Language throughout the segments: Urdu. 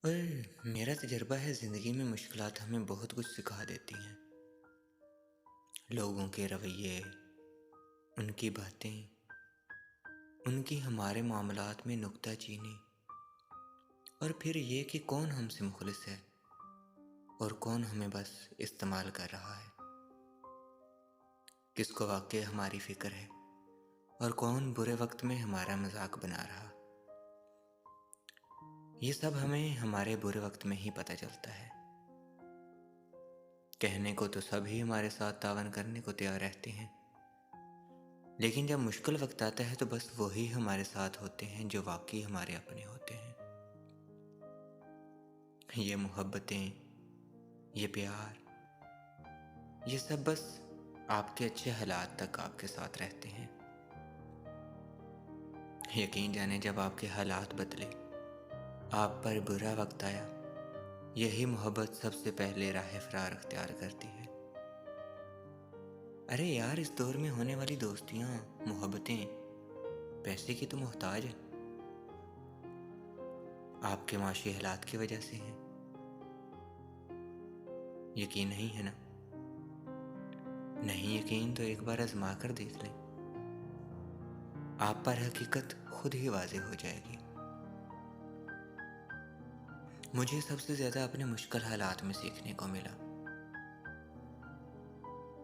پر میرا تجربہ ہے زندگی میں مشکلات ہمیں بہت کچھ سکھا دیتی ہیں۔ لوگوں کے رویے، ان کی باتیں، ان کی ہمارے معاملات میں نکتہ چینی، اور پھر یہ کہ کون ہم سے مخلص ہے اور کون ہمیں بس استعمال کر رہا ہے، کس کو واقعی ہماری فکر ہے اور کون برے وقت میں ہمارا مذاق بنا رہا۔ یہ سب ہمیں ہمارے برے وقت میں ہی پتہ چلتا ہے۔ کہنے کو تو سب ہی ہمارے ساتھ تعاون کرنے کو تیار رہتے ہیں، لیکن جب مشکل وقت آتا ہے تو بس وہی ہمارے ساتھ ہوتے ہیں جو واقعی ہمارے اپنے ہوتے ہیں۔ یہ محبتیں، یہ پیار، یہ سب بس آپ کے اچھے حالات تک آپ کے ساتھ رہتے ہیں۔ یقین جانے جب آپ کے حالات بدلے، آپ پر برا وقت آیا، یہی محبت سب سے پہلے راہ فرار اختیار کرتی ہے۔ ارے یار، اس دور میں ہونے والی دوستیاں، محبتیں پیسے کی تو محتاج ہیں، آپ کے معاشی حالات کی وجہ سے ہیں۔ یقین نہیں ہے نا؟ نہیں یقین تو ایک بار آزما کر دیکھ لیں، آپ پر حقیقت خود ہی واضح ہو جائے گی۔ مجھے سب سے زیادہ اپنے مشکل حالات میں سیکھنے کو ملا۔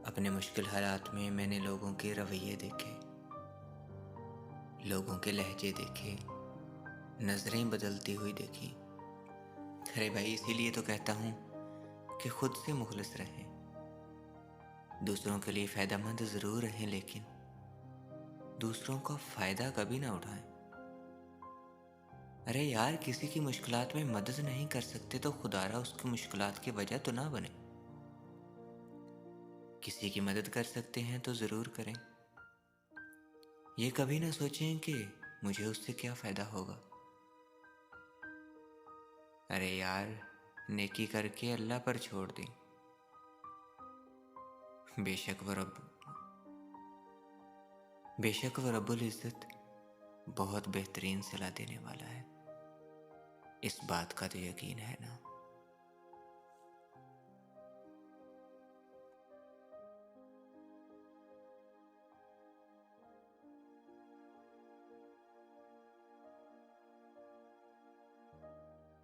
اپنے مشکل حالات میں نے لوگوں کے رویے دیکھے، لوگوں کے لہجے دیکھے، نظریں بدلتی ہوئی دیکھی۔ ارے بھائی، اسی لیے تو کہتا ہوں کہ خود سے مخلص رہیں، دوسروں کے لیے فائدہ مند ضرور رہیں، لیکن دوسروں کا فائدہ کبھی نہ اٹھائیں۔ ارے یار، کسی کی مشکلات میں مدد نہیں کر سکتے تو خدا را اس کی مشکلات کی وجہ تو نہ بنے۔ کسی کی مدد کر سکتے ہیں تو ضرور کریں، یہ کبھی نہ سوچیں کہ مجھے اس سے کیا فائدہ ہوگا۔ ارے یار، نیکی کر کے اللہ پر چھوڑ دیں، بے شک وہ رب العزت بہت بہترین صلاح دینے والا ہے، اس بات کا تو یقین ہے نا۔